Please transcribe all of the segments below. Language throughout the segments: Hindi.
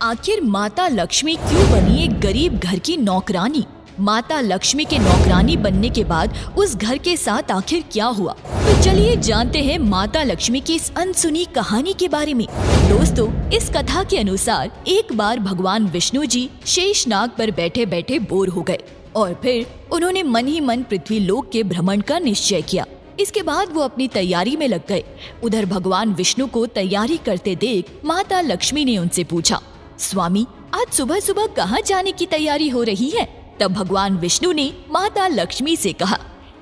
आखिर माता लक्ष्मी क्यों बनी एक गरीब घर की नौकरानी? माता लक्ष्मी के नौकरानी बनने के बाद उस घर के साथ आखिर क्या हुआ? तो चलिए जानते हैं माता लक्ष्मी की इस अनसुनी कहानी के बारे में। दोस्तों, इस कथा के अनुसार एक बार भगवान विष्णु जी शेषनाग पर बैठे बैठे बोर हो गए और फिर उन्होंने मन ही मन पृथ्वी लोक के भ्रमण का निश्चय किया। इसके बाद वो अपनी तैयारी में लग गए। उधर भगवान विष्णु को तैयारी करते देख माता लक्ष्मी ने उनसे पूछा, स्वामी, आज सुबह सुबह कहाँ जाने की तैयारी हो रही है? तब भगवान विष्णु ने माता लक्ष्मी से कहा,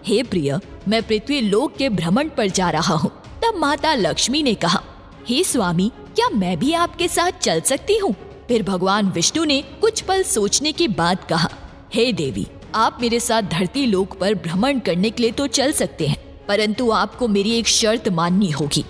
हे प्रिय, मैं पृथ्वी लोक के भ्रमण पर जा रहा हूँ। तब माता लक्ष्मी ने कहा, हे स्वामी, क्या मैं भी आपके साथ चल सकती हूँ? फिर भगवान विष्णु ने कुछ पल सोचने के बाद कहा, हे देवी, आप मेरे साथ धरती लोक पर भ्रमण करने के लिए तो चल सकते हैं, परंतु आपको मेरी एक शर्त माननी होगी।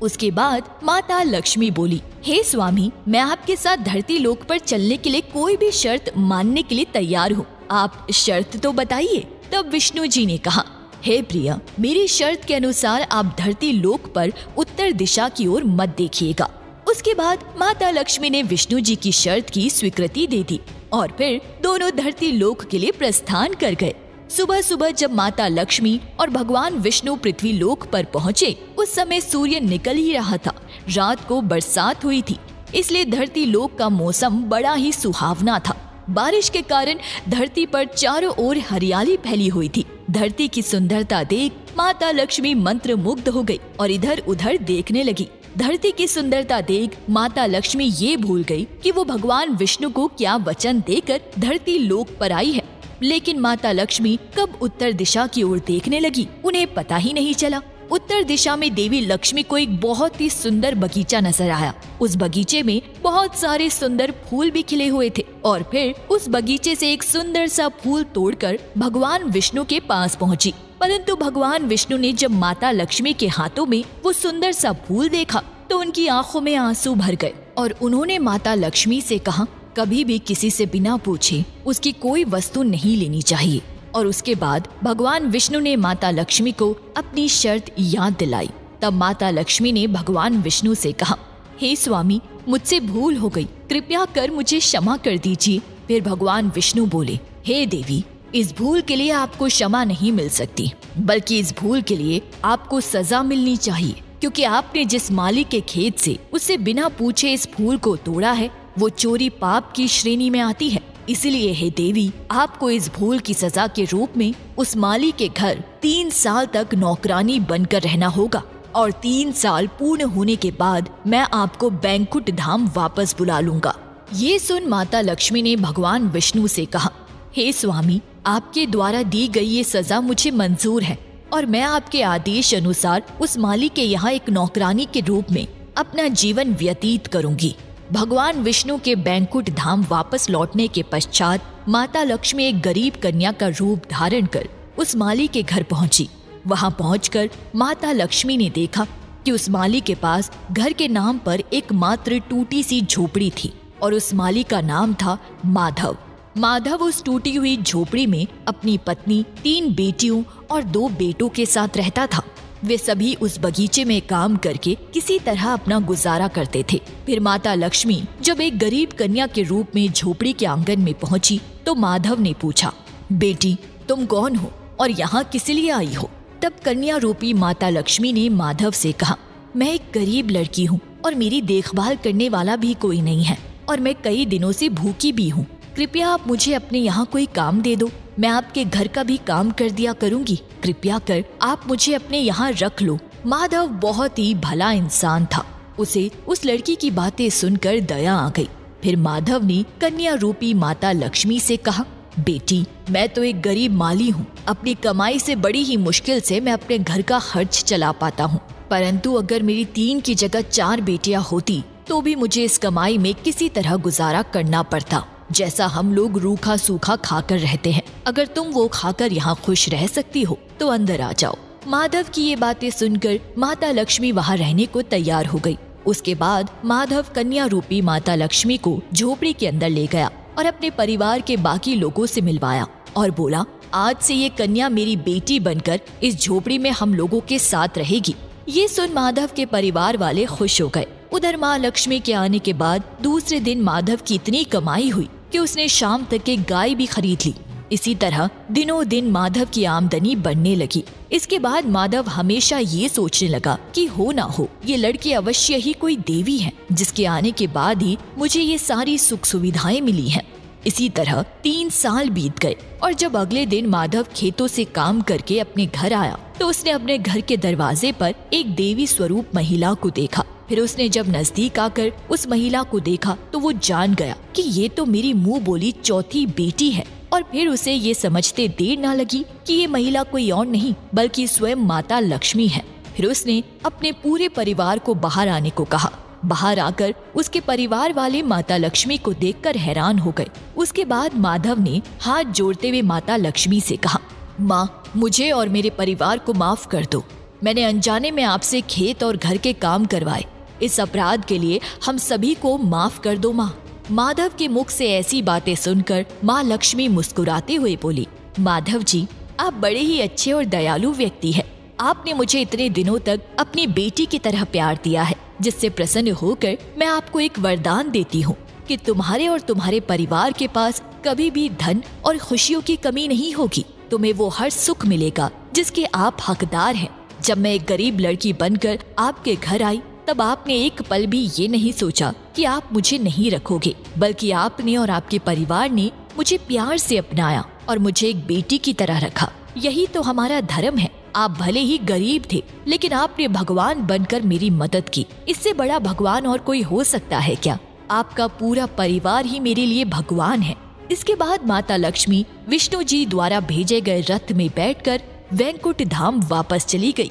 उसके बाद माता लक्ष्मी बोली, हे स्वामी, मैं आपके साथ धरती लोक पर चलने के लिए कोई भी शर्त मानने के लिए तैयार हूँ, आप शर्त तो बताइए। तब विष्णु जी ने कहा, हे प्रिय, मेरी शर्त के अनुसार आप धरती लोक पर उत्तर दिशा की ओर मत देखिएगा। उसके बाद माता लक्ष्मी ने विष्णु जी की शर्त की स्वीकृति दे दी और फिर दोनों धरती लोक के लिए प्रस्थान कर गए। सुबह सुबह जब माता लक्ष्मी और भगवान विष्णु पृथ्वी लोक पर पहुँचे, उस समय सूर्य निकल ही रहा था। रात को बरसात हुई थी, इसलिए धरती लोक का मौसम बड़ा ही सुहावना था। बारिश के कारण धरती पर चारों ओर हरियाली फैली हुई थी। धरती की सुंदरता देख माता लक्ष्मी मंत्रमुग्ध हो गई और इधर उधर देखने लगी। धरती की सुंदरता देख माता लक्ष्मी ये भूल गई कि वो भगवान विष्णु को क्या वचन देकर धरती लोक पर आई है। लेकिन माता लक्ष्मी कब उत्तर दिशा की ओर देखने लगी, उन्हें पता ही नहीं चला। उत्तर दिशा में देवी लक्ष्मी को एक बहुत ही सुंदर बगीचा नजर आया। उस बगीचे में बहुत सारे सुंदर फूल भी खिले हुए थे और फिर उस बगीचे से एक सुंदर सा फूल तोड़कर भगवान विष्णु के पास पहुंची। परंतु भगवान विष्णु ने जब माता लक्ष्मी के हाथों में वो सुंदर सा फूल देखा तो उनकी आंखों में आंसू भर गए और उन्होंने माता लक्ष्मी से कहा, कभी भी किसी से बिना पूछे उसकी कोई वस्तु नहीं लेनी चाहिए। और उसके बाद भगवान विष्णु ने माता लक्ष्मी को अपनी शर्त याद दिलाई। तब माता लक्ष्मी ने भगवान विष्णु से कहा, हे स्वामी, मुझसे भूल हो गई, कृपया कर मुझे क्षमा कर दीजिए। फिर भगवान विष्णु बोले, हे देवी, इस भूल के लिए आपको क्षमा नहीं मिल सकती, बल्कि इस भूल के लिए आपको सजा मिलनी चाहिए, क्योंकि आपने जिस माली के खेत से उससे बिना पूछे इस फूल को तोड़ा है, वो चोरी पाप की श्रेणी में आती है। इसलिए हे देवी, आपको इस भूल की सजा के रूप में उस माली के घर 3 साल तक नौकरानी बनकर रहना होगा और 3 साल पूर्ण होने के बाद मैं आपको बैंकुट धाम वापस बुला लूंगा। ये सुन माता लक्ष्मी ने भगवान विष्णु से कहा, हे स्वामी, आपके द्वारा दी गई ये सजा मुझे मंजूर है और मैं आपके आदेश अनुसार उस माली के यहाँ एक नौकरानी के रूप में अपना जीवन व्यतीत करूंगी। भगवान विष्णु के बैंकुट धाम वापस लौटने के पश्चात माता लक्ष्मी एक गरीब कन्या का रूप धारण कर उस माली के घर पहुंची। वहां पहुंचकर माता लक्ष्मी ने देखा कि उस माली के पास घर के नाम पर एक मात्र टूटी सी झोपड़ी थी और उस माली का नाम था माधव। माधव उस टूटी हुई झोपड़ी में अपनी पत्नी, 3 बेटियों और 2 बेटों के साथ रहता था। वे सभी उस बगीचे में काम करके किसी तरह अपना गुजारा करते थे। फिर माता लक्ष्मी जब एक गरीब कन्या के रूप में झोपड़ी के आंगन में पहुंची तो माधव ने पूछा, बेटी, तुम कौन हो और यहाँ किस लिए आई हो? तब कन्या रूपी माता लक्ष्मी ने माधव से कहा, मैं एक गरीब लड़की हूँ और मेरी देखभाल करने वाला भी कोई नहीं है और मैं कई दिनों से भूखी भी हूँ। कृपया आप मुझे अपने यहाँ कोई काम दे दो, मैं आपके घर का भी काम कर दिया करूंगी। कृपया कर आप मुझे अपने यहाँ रख लो। माधव बहुत ही भला इंसान था, उसे उस लड़की की बातें सुनकर दया आ गई। फिर माधव ने कन्या रूपी माता लक्ष्मी से कहा, बेटी, मैं तो एक गरीब माली हूँ, अपनी कमाई से बड़ी ही मुश्किल से मैं अपने घर का खर्च चला पाता हूँ, परंतु अगर मेरी 3 की जगह 4 बेटियाँ होती तो भी मुझे इस कमाई में किसी तरह गुजारा करना पड़ता, जैसा हम लोग रूखा सूखा खाकर रहते हैं। अगर तुम वो खाकर यहाँ खुश रह सकती हो तो अंदर आ जाओ। माधव की ये बातें सुनकर माता लक्ष्मी वहाँ रहने को तैयार हो गई। उसके बाद माधव कन्या रूपी माता लक्ष्मी को झोपड़ी के अंदर ले गया और अपने परिवार के बाकी लोगों से मिलवाया और बोला, आज से ये कन्या मेरी बेटी बनकर इस झोपड़ी में हम लोगों के साथ रहेगी। ये सुन माधव के परिवार वाले खुश हो गए। उधर माँ लक्ष्मी के आने के बाद दूसरे दिन माधव की इतनी कमाई हुई कि उसने शाम तक एक गाय भी खरीद ली। इसी तरह दिनों दिन माधव की आमदनी बढ़ने लगी। इसके बाद माधव हमेशा ये सोचने लगा कि हो ना हो ये लड़की अवश्य ही कोई देवी है, जिसके आने के बाद ही मुझे ये सारी सुख सुविधाएं मिली हैं। इसी तरह 3 साल बीत गए और जब अगले दिन माधव खेतों से काम करके अपने घर आया तो उसने अपने घर के दरवाजे पर एक देवी स्वरूप महिला को देखा। फिर उसने जब नजदीक आकर उस महिला को देखा तो वो जान गया कि ये तो मेरी मुंह बोली चौथी बेटी है। और फिर उसे ये समझते देर ना लगी कि ये महिला कोई और नहीं बल्कि स्वयं माता लक्ष्मी है। फिर उसने अपने पूरे परिवार को बाहर आने को कहा। बाहर आकर उसके परिवार वाले माता लक्ष्मी को देखकर हैरान हो गए। उसके बाद माधव ने हाथ जोड़ते हुए माता लक्ष्मी से कहा, माँ, मुझे और मेरे परिवार को माफ कर दो। मैंने अनजाने में आपसे खेत और घर के काम करवाए। इस अपराध के लिए हम सभी को माफ कर दो माँ। माधव के मुख से ऐसी बातें सुनकर माँ लक्ष्मी मुस्कुराते हुए बोली, माधव जी, आप बड़े ही अच्छे और दयालु व्यक्ति हैं। आपने मुझे इतने दिनों तक अपनी बेटी की तरह प्यार दिया है, जिससे प्रसन्न होकर मैं आपको एक वरदान देती हूँ कि तुम्हारे और तुम्हारे परिवार के पास कभी भी धन और खुशियों की कमी नहीं होगी। तुम्हें वो हर सुख मिलेगा जिसके आप हकदार हैं। जब मैं एक गरीब लड़की बनकर आपके घर आई तब आपने एक पल भी ये नहीं सोचा कि आप मुझे नहीं रखोगे, बल्कि आपने और आपके परिवार ने मुझे प्यार से अपनाया और मुझे एक बेटी की तरह रखा। यही तो हमारा धर्म है। आप भले ही गरीब थे, लेकिन आपने भगवान बनकर मेरी मदद की। इससे बड़ा भगवान और कोई हो सकता है क्या? आपका पूरा परिवार ही मेरे लिए भगवान है। इसके बाद माता लक्ष्मी विष्णु जी द्वारा भेजे गए रथ में बैठकर वैकुंठ धाम वापस चली गई।